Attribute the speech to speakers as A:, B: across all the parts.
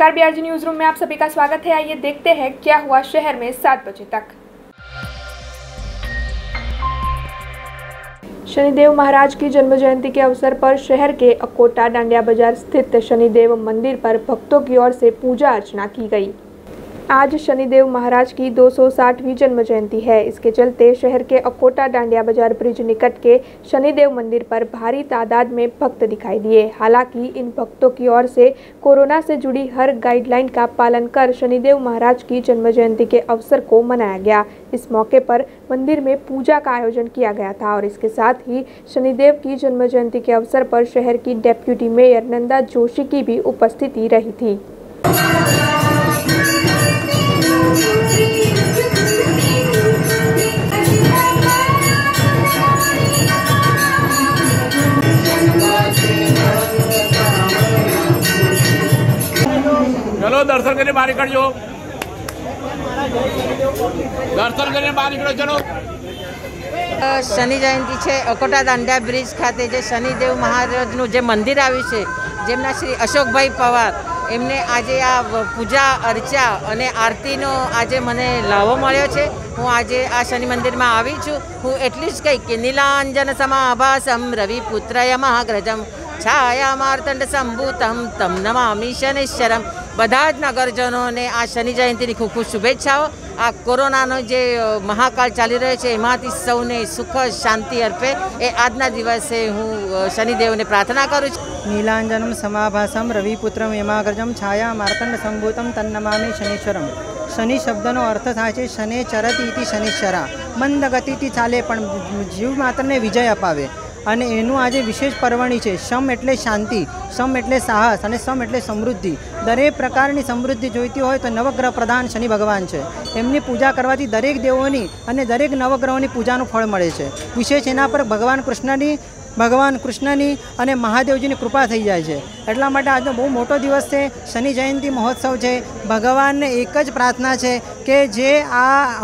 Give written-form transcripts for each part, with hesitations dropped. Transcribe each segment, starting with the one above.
A: नमस्कार, BRG news room में आप सभी का स्वागत है। आइए देखते हैं क्या हुआ शहर में 7 बजे तक। शनिदेव महाराज की जन्म जयंती के अवसर पर शहर के अकोटा डांडिया बाजार स्थित शनिदेव मंदिर पर भक्तों की ओर से पूजा अर्चना की गई। आज शनिदेव महाराज की 260वीं जन्म जयंती है। इसके चलते शहर के अकोटा डांडिया बाजार ब्रिज निकट के शनिदेव मंदिर पर भारी तादाद में भक्त दिखाई दिए। हालांकि इन भक्तों की ओर से कोरोना से जुड़ी हर गाइडलाइन का पालन कर शनिदेव महाराज की जन्म जयंती के अवसर को मनाया गया। इस मौके पर मंदिर में पूजा का आयोजन किया गया था और इसके साथ ही शनिदेव की जन्म जयंती के अवसर पर शहर की डेप्यूटी मेयर नंदा जोशी की भी उपस्थिति रही थी।
B: चलो दर्शन करने बाहर निकल जाओ, दर्शन करने बाहर निकलो। चलो
C: शनि जयंती है अकोटा दांडिया ब्रिज खाते जे शनिदेव महाराजનું જે મંદિર આવ્યું છે, જેમના શ્રી અશોકભાઈ પવાર એમને આજે આ પૂજા અર્ચા અને આરતીનો આજે મને લાવો મળ્યો છે। હું આજે આ શનિ મંદિરમાં આવી છું। હું એટલી જ કહી કે નીલાંજન સમાભાસમ રવિપુત્રય મહાગ્રજમ છાયા માર્તંડ સંભૂતમ તમ નમામિ શનિશ્ચરમ। બધા જ નગરજનોને આ શનિ જયંતીની ખૂબ ખૂબ શુભેચ્છાઓ। આ કોરોનાનો જે મહાકાળ ચાલી રહ્યો છે એમાંથી સૌને સુખ શાંતિ અર્પે એ આજના દિવસે હું શનિદેવને પ્રાર્થના કરું છું।
D: નીલાંજનમ સમાભાસમ રવિપુત્રમ યમાગ્રજમ છાયા માર્તંડ સંભૂતમ તન્નમામિ શનિશ્વરમ। શનિ શબ્દનો અર્થ થાય છે શને ચરતી ઇતિ શનિશ્ચરા, મંદ ગતિથી ચાલે પણ જીવ માત્રને વિજય અપાવે। અને એનું આજે વિશેષ પર્વણી છે। શમ એટલે શાંતિ, સમ એટલે સાહસ અને સમ એટલે સમૃદ્ધિ। દરેક પ્રકારની સમૃદ્ધિ જોઈતી હોય તો નવગ્રહ પ્રધાન શનિ ભગવાન છે। એમની પૂજા કરવાથી દરેક દેવોની અને દરેક નવગ્રહોની પૂજાનું ફળ મળે છે। વિશેષ એના પર ભગવાન કૃષ્ણની અને મહાદેવજીની કૃપા થઈ જાય છે। એટલા માટે આજનો બહુ મોટો દિવસ છે, શનિ જયંતિ મહોત્સવ છે। ભગવાનને એક જ પ્રાર્થના છે કે જે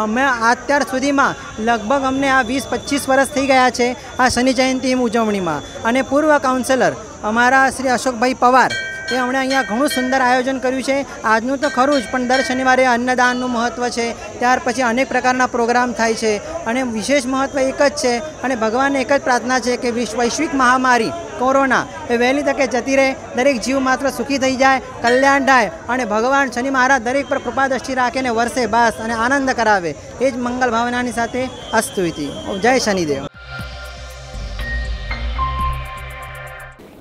D: અમે અત્યાર સુધીમાં લગભગ અમને આ 20-25 વર્ષ થઈ ગયા છે આ શનિ જયંતિ ઉજવણીમાં। અને પૂર્વ કાઉન્સિલર અમારા શ્રી અશોકભાઈ પવાર એ હમણાં અહીંયા ઘણું સુંદર આયોજન કર્યું છે। આજનું તો ખરું જ, પણ દર શનિવારે અન્નદાનનું મહત્ત્વ છે, ત્યાર પછી અનેક પ્રકારના પ્રોગ્રામ થાય છે અને વિશેષ મહત્ત્વ એક જ છે। અને ભગવાનને એક જ પ્રાર્થના છે કે વૈશ્વિક મહામારી કોરોના એ વહેલી તકે જતી રહે, દરેક જીવ માત્ર સુખી થઈ જાય, કલ્યાણ થાય અને ભગવાન શનિ મહારાજ દરેક પર કૃપા દ્રષ્ટિ રાખે ને વર્ષે બાસ અને આનંદ કરાવે। એ જ મંગલ ભાવનાની સાથે અસ્તુ ઇતિ। જય શનિદેવ।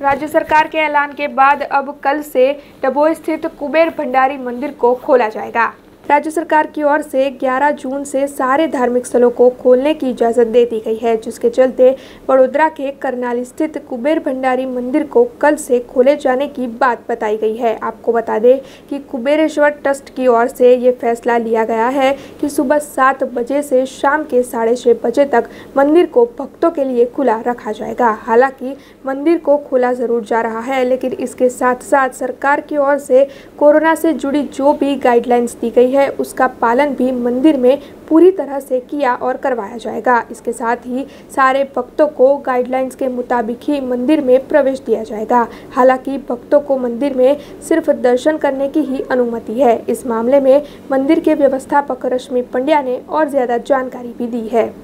A: राज्य सरकार के ऐलान के बाद अब कल से डभोई स्थित कुबेर भंडारी मंदिर को खोला जाएगा। राज्य सरकार की ओर से 11 जून से सारे धार्मिक स्थलों को खोलने की इजाज़त दे दी गई है, जिसके चलते वडोदरा के करनाली स्थित कुबेर भंडारी मंदिर को कल से खोले जाने की बात बताई गई है। आपको बता दें कि कुबेरेश्वर ट्रस्ट की ओर से ये फैसला लिया गया है कि सुबह 7 बजे से शाम के 6:30 बजे तक मंदिर को भक्तों के लिए खुला रखा जाएगा। हालांकि मंदिर को खोला ज़रूर जा रहा है, लेकिन इसके साथ साथ सरकार की ओर से कोरोना से जुड़ी जो भी गाइडलाइंस दी गई है उसका पालन भी मंदिर में पूरी तरह से किया और करवाया जाएगा। इसके साथ ही सारे भक्तों को गाइडलाइंस के मुताबिक ही मंदिर में प्रवेश दिया जाएगा। हालांकि भक्तों को मंदिर में सिर्फ दर्शन करने की ही अनुमति है। इस मामले में मंदिर के व्यवस्थापक रश्मि पंड्या ने और ज्यादा जानकारी भी दी है।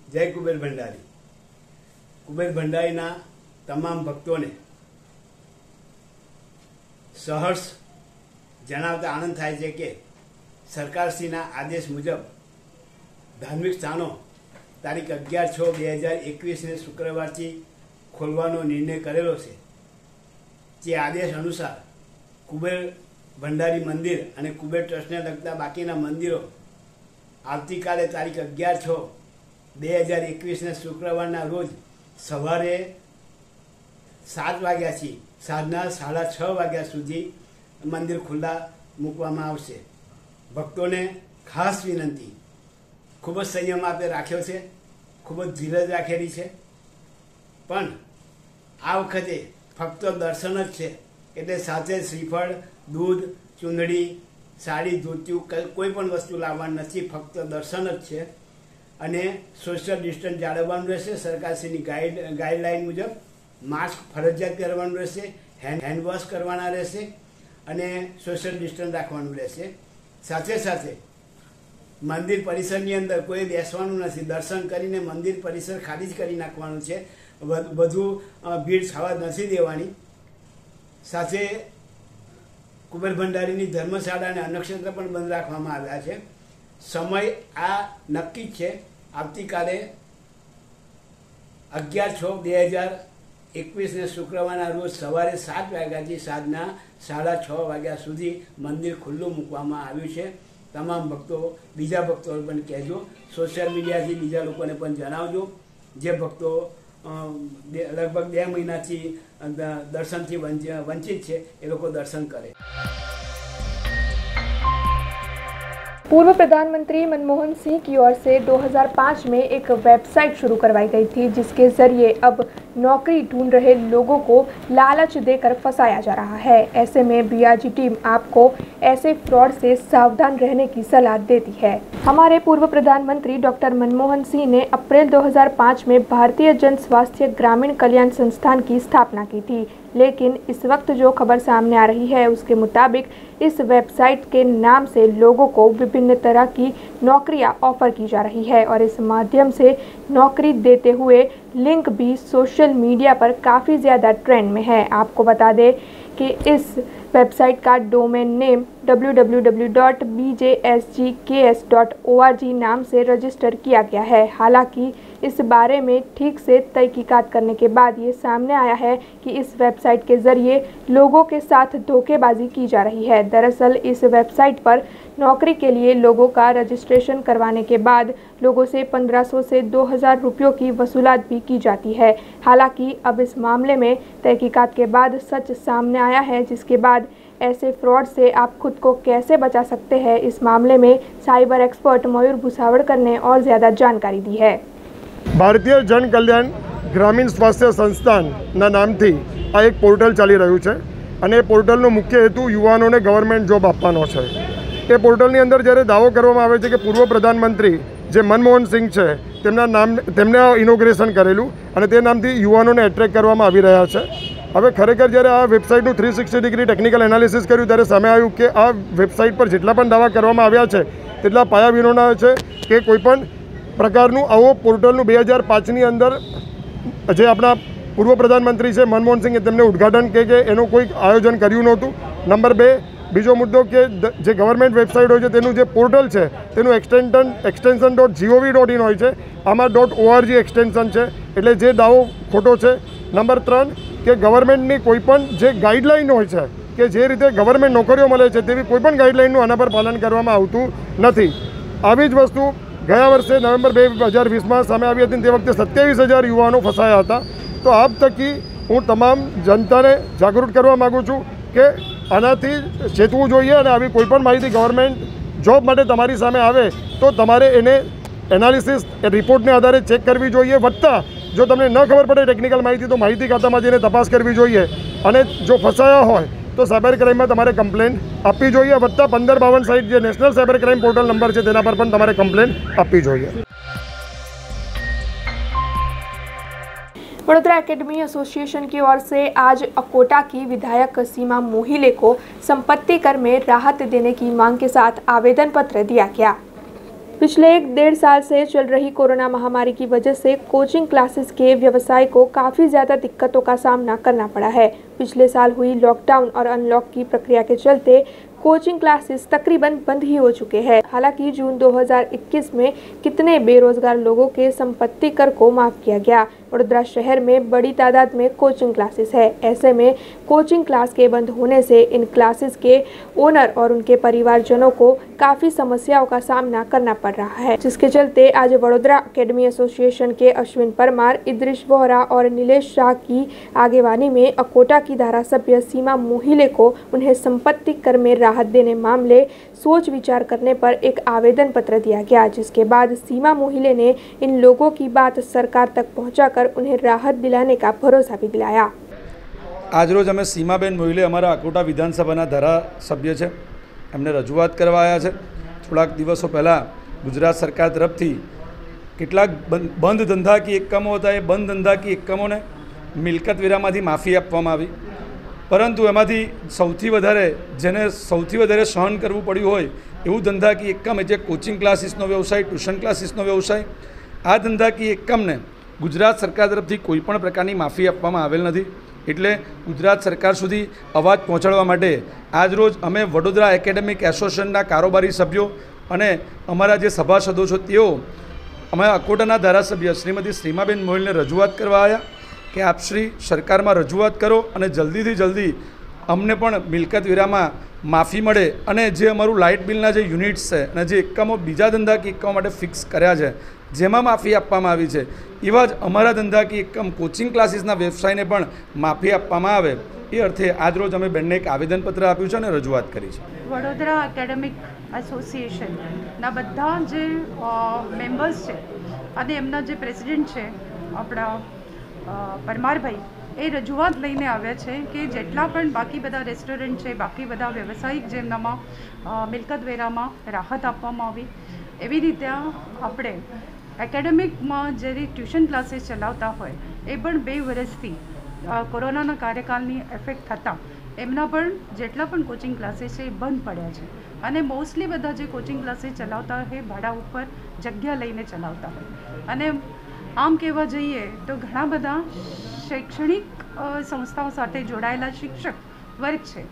E: जय कुबेर भंडारी। कुबेर भंडारी ना तमाम भक्तों ने सहर्ष जणावता आनंद थाय छे के सरकारश्रीना आदेश मुजब धार्मिक स्थानों तारीख 11/6/2021 ने शुक्रवारથી खोलવાનો निर्णय करेलो છે। જે આદેશ અનુસાર કુબેર ભંડારી મંદિર અને કુબેર ટ્રસ્ટને લગતા બાકીના મંદિરો આવતીકાલે તારીખ 11/6/2021 ને શુક્રવારના રોજ સવારે 7 વાગ્યાથી સાંજના 6:30 વાગ્યા સુધી મંદિર ખુલ્લા મૂકવામાં આવશે। ભક્તોને ખાસ વિનંતી, ખૂબ જ સંયમ આપે રાખ્યો છે, ખૂબ જ ધીરજ રાખેલી છે, પણ આ વખતે ફક્ત દર્શન જ છે, એટલે સાથે શ્રીફળ, દૂધ, ચૂંદડી, સાડી, ધોતિયું કોઈ પણ વસ્તુ લાવવાની નથી, ફક્ત દર્શન જ છે। અને સોશિયલ ડિસ્ટન્સ જાળવવાનું રહેશે। સરકારશ્રીની ગાઈડલાઈન મુજબ માસ્ક ફરજિયાત પહેરવાનું રહેશે, હેન્ડ વોશ કરવાના રહેશે અને સોશિયલ ડિસ્ટન્સ રાખવાનું રહેશે। સાથે સાથે મંદિર પરિસરની અંદર કોઈ બેસવાનું નથી, દર્શન કરીને મંદિર પરિસર ખાલી જ કરી નાખવાનું છે, વધુ ભીડ થવા નથી દેવાની। સાથે કુબેર ભંડારીની ધર્મશાળા અને અન્નક્ષેત્ર પણ બંધ રાખવામાં આવ્યા છે। સમય આ નક્કી જ છે, આવતીકાલે 11/6/2021 શુક્રવારના રોજ સવારે 7 વાગ્યાથી સાંજના 6:30 વાગ્યા સુધી મંદિર ખુલ્લું મૂકવામાં આવ્યું છે। તમામ ભક્તો બીજા ભક્તોને પણ કહેજો, સોશિયલ મીડિયાથી બીજા લોકોને પણ જણાવજો, જે ભક્તો લગભગ 2 મહિનાથી દર્શનથી વંચિત છે એ લોકો દર્શન કરે।
A: पूर्व प्रधानमंत्री मनमोहन सिंह की ओर से 2005 में एक वेबसाइट शुरू करवाई गई थी, जिसके जरिए अब नौकरी ढूंढ रहे लोगों को लालच देकर फंसाया जा रहा है। ऐसे में बीआरजी टीम आपको ऐसे फ्रॉड से सावधान रहने की सलाह देती है। हमारे पूर्व प्रधानमंत्री डॉक्टर मनमोहन सिंह ने अप्रैल 2005 में भारतीय जन स्वास्थ्य ग्रामीण कल्याण संस्थान की स्थापना की थी, लेकिन इस वक्त जो खबर सामने आ रही है उसके मुताबिक इस वेबसाइट के नाम से लोगों को विभिन्न तरह की नौकरियां ऑफर की जा रही है और इस माध्यम से नौकरी देते हुए लिंक भी सोशल मीडिया पर काफ़ी ज़्यादा ट्रेंड में है। आपको बता दें कि इस वेबसाइट का डोमेन नेम www.bjsgks.org नाम से रजिस्टर किया गया है। हालांकि इस बारे में ठीक से तहकीकात करने के बाद ये सामने आया है कि इस वेबसाइट के ज़रिए लोगों के साथ धोखेबाजी की जा रही है। दरअसल इस वेबसाइट पर नौकरी के लिए लोगों का रजिस्ट्रेशन करवाने के बाद लोगों से 1500 से 2000 रुपयों की वसूलात भी की जाती है। हालांकि अब इस मामले में तहकीकात के बाद सच सामने आया है, जिसके बाद ऐसे फ्रॉड से आप खुद को कैसे बचा सकते हैं, इस मामले में साइबर एक्सपर्ट मयूर भुसावड़कर ने और ज़्यादा जानकारी दी है।
F: भारतीय जन कल्याण ग्रामीण स्वास्थ्य संस्थानના નામથી આ એક પોર્ટલ ચાલી રહ્યું છે અને એ પોર્ટલનો મુખ્ય હેતુ યુવાનોને ગવર્મેન્ટ જોબ આપવાનો છે। એ પોર્ટલની અંદર જ્યારે દાવો કરવામાં આવે છે કે પૂર્વ પ્રધાનમંત્રી જે મનમોહન સિંહ છે તેમણે ઇનોગ્રેશન કરેલું અને તે નામથી યુવાનોને એટ્રેક્ટ કરવામાં આવી રહ્યા છે। હવે ખરેખર જ્યારે આ વેબસાઇટનું 360 ડિગ્રી ટેકનિકલ એનાલિસિસ કર્યું ત્યારે સામે આવ્યું કે આ વેબસાઇટ પર જેટલા પણ દાવા કરવામાં આવ્યા છે તેટલા પાયાવિહોણા છે કે કોઈપણ પ્રકારનું આવો પોર્ટલનું 2005ની અંદર જે આપણા પૂર્વ પ્રધાનમંત્રી છે મનમોહન સિંહે તેમને ઉદ્ઘાટન કે એનું કોઈ આયોજન કર્યું નહોતું। નંબર 2 બીજો મુદ્દો કે જે ગવર્મેન્ટ વેબસાઇટ હોય છે તેનું જે પોર્ટલ છે તેનું extension .gov.in હોય છે, આમાં .org એક્સટેન્શન છે, એટલે જે દાવો ખોટો છે। નંબર 3 કે ગવર્મેન્ટની કોઈપણ જે ગાઈડલાઇન હોય છે કે જે રીતે ગવર્મેન્ટ નોકરીઓ મળે છે તેવી કોઈપણ ગાઈડલાઇનનું આના પર પાલન કરવામાં આવતું નથી। આવી જ વસ્તુ ગયા વર્ષે નવેમ્બર 2020માં સામે આવી હતી, તે વખતે 27,000 યુવાનો ફસાયા હતા। તો આપ તકી હું તમામ જનતાને જાગૃત કરવા માગું છું કે આનાથી ચેતવું જોઈએ અને આવી કોઈપણ માહિતી ગવર્મેન્ટ જોબ માટે તમારી સામે આવે તો તમારે એને એનાલિસિસ રિપોર્ટને આધારે ચેક કરવી જોઈએ। વત્તા જો તમને ન ખબર પડે ટેકનિકલ માહિતી તો માહિતી ખાતામાં જઈને તપાસ કરવી જોઈએ અને જો ફસાયા હોય તો સાયબર ક્રાઇમમાં તમારે કમ્પ્લેન આપવી જોઈએ। વત્તા 1552 જે national cyber crime portal number છે તેના પર પણ તમારે કમ્પ્લેન આપવી જોઈએ।
A: वडोदरा एकेडमी एसोसिएशन की ओर से आज अकोटा की विधायक सीमा मोहिले को संपत्ति कर में राहत देने की मांग के साथ आवेदन पत्र दिया गया। पिछले 1-1.5 साल से चल रही कोरोना महामारी की वजह से कोचिंग क्लासेस के व्यवसाय को काफ़ी ज़्यादा दिक्कतों का सामना करना पड़ा है। पिछले साल हुई लॉकडाउन और अनलॉक की प्रक्रिया के चलते कोचिंग क्लासेस तकरीबन बंद ही हो चुके हैं। हालांकि जून 2021 में कितने बेरोजगार लोगों के संपत्ति कर को माफ़ किया गया। वडोदरा शहर में बड़ी तादाद में कोचिंग क्लासेस है। ऐसे में कोचिंग क्लास के बंद होने से इन क्लासेस के ओनर और उनके परिवारजनों को काफ़ी समस्याओं का सामना करना पड़ रहा है, जिसके चलते आज वडोदरा एकेडमी एसोसिएशन के अश्विन परमार, इद्रिश वोहरा और नीलेश शाह की आगेवानी में अकोटा की धारासभ्य सीमा मोहिले को उन्हें संपत्ति कर में राहत देने मामले सोच विचार करने पर एक आवेदन पत्र दिया गया, जिसके बाद सीमा मोहिले ने इन लोगों की बात सरकार तक पहुंचाकर उन्हें राहत दिलाने का भरोसा भी दिलाया।
G: आज रोज अमे सीमाबेन मोहिले अमरा अकोटा विधानसभा धारासभ्य है, एमने रजूआत करवा आया है। थोड़ा दिवसों पहला गुजरात सरकार तरफथी केटलाक बंद धंधा की एकमों था, बंद धंधा की एकमों ने मिलकत वेरामांथी माफ़ी आपवामां आवी પરંતુ એમાંથી સૌથી વધારે જેને સૌથી વધારે સહન કરવું પડ્યું હોય એવું ધંધાકીય એકમ એટલે કોચિંગ ક્લાસીસનો વ્યવસાય, ટ્યુશન ક્લાસીસનો વ્યવસાય, આ ધંધાકીય એકમને ગુજરાત સરકાર તરફથી કોઈપણ પ્રકારની માફી આપવામાં આવેલ નથી. એટલે ગુજરાત સરકાર સુધી અવાજ પહોંચાડવા માટે આજરોજ અમે વડોદરા એકેડેમિક એસોસિએશનના કારોબારી સભ્યો અને અમારા જે સભાસદો છો તેઓ અમે અકોટાના ધારાસભ્ય શ્રીમતી સીમાબેન મોહિલને રજૂઆત કરવા આવ્યા કે આપ શ્રી સરકારમાં રજૂઆત કરો અને જલ્દીથી જલ્દી અમને પણ મિલકત વેરામાં માફી મળે અને જે અમારું લાઇટ બિલના જે યુનિટ્સ છે અને જે એકમો બીજા ધંધાકીય એકમો માટે ફિક્સ કર્યા છે જેમાં માફી આપવામાં આવી છે એવા જ અમારા ધંધાકીય એકમ કોચિંગ ક્લાસીસના વ્યવસાયને પણ માફી આપવામાં આવે એ અર્થે આજરોજ અમે બેનને એક આવેદનપત્ર આપ્યું છે અને રજૂઆત કરી છે.
H: વડોદરા એકેડેમિક એસોસિએશનના બધા જે મેમ્બર્સ છે અને એમના જે પ્રેસિડેન્ટ છે આપણા પરમારભાઈ એ રજૂઆત લઈને આવ્યા છે કે જેટલા પણ બાકી બધા રેસ્ટોરન્ટ છે, બાકી બધા વ્યવસાયિક જેમનામાં મિલકત વેરામાં રાહત આપવામાં આવી એવી રીતે આપણે એકેડેમિકમાં જે ટ્યુશન ક્લાસીસ ચલાવતા હોય એ પણ 2 વર્ષથી કોરોનાના કાર્યકાળની એફેક્ટ થતાં એમના પણ જેટલા પણ કોચિંગ ક્લાસીસ છે એ બંધ પડ્યા છે અને મોસ્ટલી બધા જે કોચિંગ ક્લાસીસ ચલાવતા હોય ભાડા ઉપર જગ્યા લઈને ચલાવતા હોય અને આમ કહેવા જઈએ તો ઘણા બધા શૈક્ષણિક સંસ્થાઓ સાથે જોડાયેલા શિક્ષક વર્ગ છે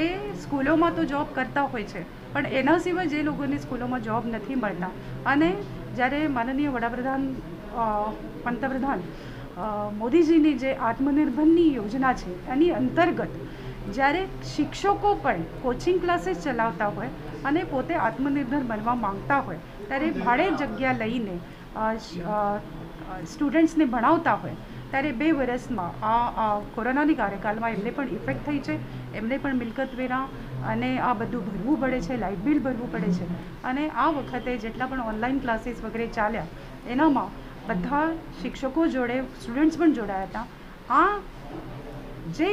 H: એ સ્કૂલોમાં તો જોબ કરતા હોય છે પણ એના સિવાય જે લોકોને સ્કૂલોમાં જોબ નથી મળતા અને જ્યારે માનનીય વડાપ્રધાન પંતપ્રધાન મોદીજીની જે આત્મનિર્ભરની યોજના છે એની અંતર્ગત જ્યારે શિક્ષકો પણ કોચિંગ ક્લાસીસ ચલાવતા હોય અને પોતે આત્મનિર્ભર બનવા માંગતા હોય ત્યારે ભાડે જગ્યા લઈને સ્ટુડન્ટ્સને ભણાવતા હોય ત્યારે 2 વર્ષમાં આ કોરોનાની કાર્યકાળમાં એમને પણ ઇફેક્ટ થઈ છે. એમને પણ મિલકત વેરા અને આ બધું ભરવું પડે છે, લાઇટ બિલ ભરવું પડે છે અને આ વખતે જેટલા પણ ઓનલાઈન ક્લાસીસ વગેરે ચાલ્યા એનામાં બધા શિક્ષકો જોડે સ્ટુડન્ટ્સ પણ જોડાયા હતા. આ જે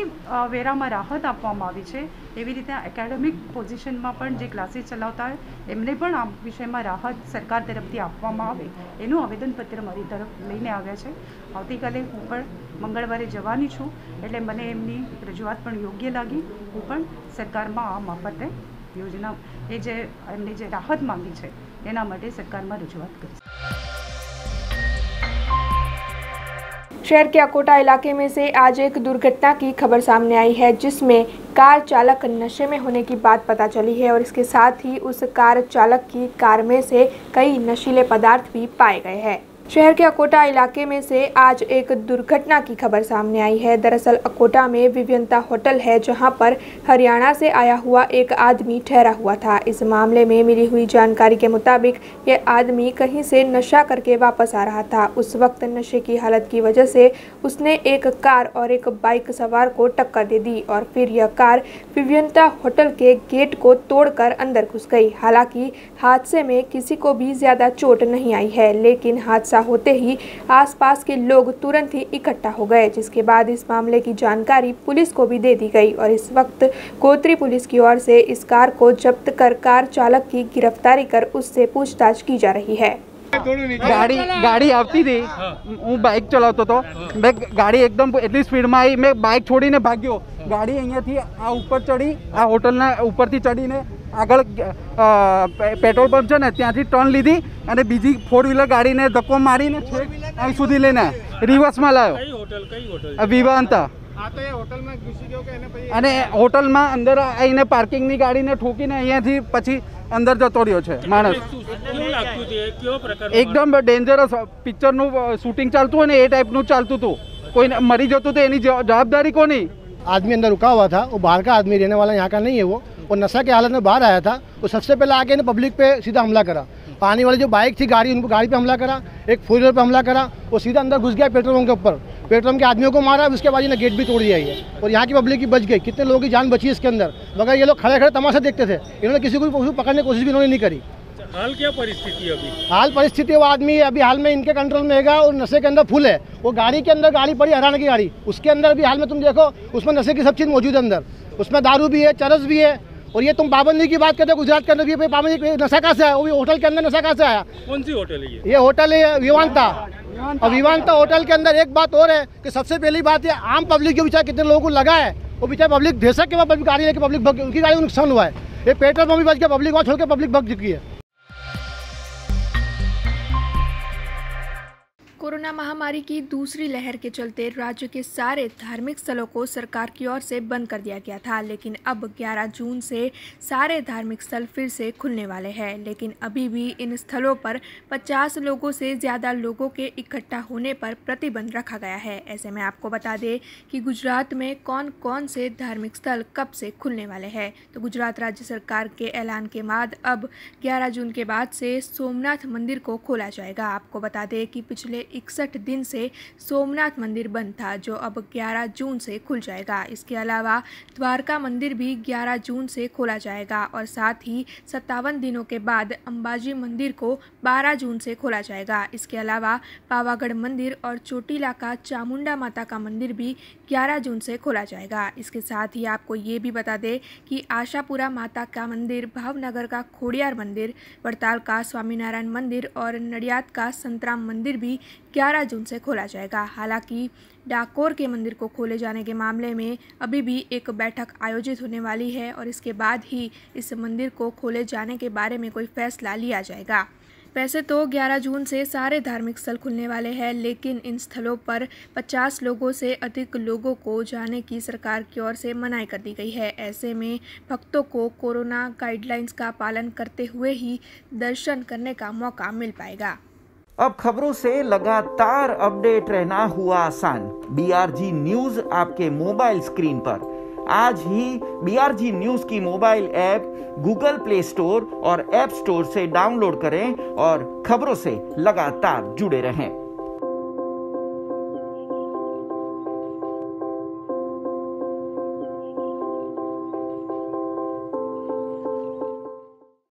H: વેરામાં રાહત આપવામાં આવી છે એવી રીતે એકેડેમિક પોઝિશનમાં પણ જે ક્લાસીસ ચલાવતા હોય એમને પણ આ વિષયમાં રાહત સરકાર તરફથી આપવામાં આવે એનું આવેદનપત્ર મારી તરફ લઈને આવ્યા છે. આવતીકાલે હું પણ મંગળવારે જવાની છું એટલે મને એમની રજૂઆત પણ યોગ્ય લાગી. હું પણ સરકારમાં આ મારફતે યોજના એ જે એમને જે રાહત માંગી છે એના માટે સરકારમાં રજૂઆત કરીશ.
A: शहर के अकोटा इलाके में से आज एक दुर्घटना की खबर सामने आई है जिसमें कार चालक नशे में होने की बात पता चली है और इसके साथ ही उस कार चालक की कार में से कई नशीले पदार्थ भी पाए गए हैं. शहर के अकोटा इलाके में से आज एक दुर्घटना की खबर सामने आई है. दरअसल अकोटा में विवियंता होटल है जहां पर हरियाणा से आया हुआ एक आदमी ठहरा हुआ था. इस मामले में मिली हुई जानकारी के मुताबिक ये आदमी कहीं से नशा करके वापस आ रहा था. उस वक्त नशे की हालत की वजह से उसने एक कार और एक बाइक सवार को टक्कर दे दी और फिर यह कार विवियंता होटल के गेट को तोड़कर अंदर घुस गई. हालांकि हादसे में किसी को भी ज्यादा चोट नहीं आई है लेकिन हादसा होते ही आसपास के लोग तुरंत ही इकट्ठा हो गए जिसके बाद इस मामले की जानकारी पुलिस को भी दे दी गई और इस वक्त गोत्री पुलिस की ओर से इस कार को जब्त कर कार चालक की गिरफ्तारी कर उससे पूछताछ की जा रही है.
I: ગાડી આવતી હતી, હું બાઇક ચલાવતો હતો, મેં ગાડી એકદમ એટલી સ્પીડમાં આવી, મેં બાઇક છોડીને ભાગ્યો. ગાડી અહીંયાથી આ ઉપર ચડી, આ હોટલના ઉપરથી ચડીને આગળ પેટ્રોલ પંપ છે ને ત્યાંથી ટર્ન લીધી અને બીજી 4 વ્હીલર ગાડીને ધક્કો મારીને છેક અહીં સુધી લઈને રિવર્સમાં લાવ્યો. વિવાંતા અને હોટલમાં અંદર આવીને પાર્કિંગની ગાડીને ઠોકીને અહીંયાથી પછી અંદર જતો રહ્યો છે માણસ. એકદમ ડેન્જરસ પિક્ચરનું શૂટિંગ ચાલતું હોય ને એ ટાઈપનું ચાલતું હતું. કોઈ મરી જતું તો એની જવાબદારી કોની?
J: आदमी अंदर रुका हुआ था, वो बाहर का आदमी, रहने वाला यहाँ का नहीं है वो, और नशा के हालत में बाहर आया था. वो सबसे पहले आके ने पब्लिक पे सीधा हमला करा. आने वाली जो बाइक थी गाड़ी, उनको गाड़ी पे हमला करा, एक 4 व्हीलर पे हमला करा. वो सीधा अंदर घुस गया पेट्रोल पंप के ऊपर, पेट्रोल पंप के आदमियों को मारा. उसके बाद इन्हें गेट भी तोड़ दिया है और यहाँ की पब्लिक की बच गई. कितने लोगों की जान बची इसके अंदर, मगर ये लोग खड़े खड़े तमाशा देखते थे. इन्होंने किसी को पकड़ने की कोशिश भी इन्होंने नहीं करी.
B: हाल क्या परिस्थिति अभी?
J: हाल परिस्थिति वो आदमी अभी हाल में इनके कंट्रोल में है और नशे के अंदर फुल है. वो गाड़ी के अंदर गाड़ी पड़ी हरियाणा की गाड़ी, उसके अंदर भी हाल में तुम देखो उसमें नशे की सब चीज़ मौजूद है अंदर. उसमें दारू भी है, चरस भी है. और ये तुम पाबंदी की बात करते हो, गुजरात के अंदर भी पाबंदी, नशा कहाँ से आया? वो भी होटल के अंदर नशा कहाँ से आया?
B: कौन सी होटल है
J: ये होटल है विवांता. और विवांता होटल के अंदर एक बात और है कि सबसे पहली बात ये आम पब्लिक के विचार कितने लोगों को लगा है वो बेचारे पब्लिक देशक के बाद गाड़ी लेके पब्लिक भग, उनकी गाड़ी को नुकसान हुआ है। ये पेट्रोल पंप भी बच गया, पब्लिक वहाँ छोड़ के पब्लिक भग चुकी है।
A: कोरोना महामारी की दूसरी लहर के चलते राज्य के सारे धार्मिक स्थलों को सरकार की ओर से बंद कर दिया गया था, लेकिन अब 11 जून से सारे धार्मिक स्थल फिर से खुलने वाले हैं। लेकिन अभी भी इन स्थलों पर 50 लोगों से ज़्यादा लोगों के इकट्ठा होने पर प्रतिबंध रखा गया है। ऐसे में आपको बता दें कि गुजरात में कौन कौन से धार्मिक स्थल कब से खुलने वाले हैं। तो गुजरात राज्य सरकार के ऐलान के बाद अब 11 जून के बाद से सोमनाथ मंदिर को खोला जाएगा। आपको बता दें कि पिछले 61 दिन से सोमनाथ मंदिर बंद था, जो अब 11 जून से खुल जाएगा। इसके अलावा द्वारका मंदिर भी 11 जून से खोला जाएगा और साथ ही 57 दिनों के बाद अंबाजी मंदिर को 12 जून से खोला जाएगा। इसके अलावा पावागढ़ मंदिर और चोटीला का चामुंडा माता का मंदिर भी 11 जून से खोला जाएगा। इसके साथ ही आपको ये भी बता दें कि आशापुरा माता का मंदिर, भावनगर का खोडियार मंदिर, वड़ताल का स्वामीनारायण मंदिर और नडियाद का संतराम मंदिर भी 11 जून से खोला जाएगा। हालांकि डाकोर के मंदिर को खोले जाने के मामले में अभी भी एक बैठक आयोजित होने वाली है और इसके बाद ही इस मंदिर को खोले जाने के बारे में कोई फैसला लिया जाएगा। वैसे तो 11 जून से सारे धार्मिक स्थल खुलने वाले हैं, लेकिन इन स्थलों पर 50 लोगों से अधिक लोगों को जाने की सरकार की ओर से मनाही कर दी गई है। ऐसे में भक्तों को कोरोना गाइडलाइंस का पालन करते हुए ही दर्शन करने का मौका मिल पाएगा।
K: अब खबरों से लगातार अपडेट रहना हुआ आसान। BRG न्यूज आपके मोबाइल स्क्रीन पर। आज ही BRG न्यूज की mobile app Google play store और ऐप स्टोर से डाउनलोड करें और खबरों से लगातार जुड़े रहें।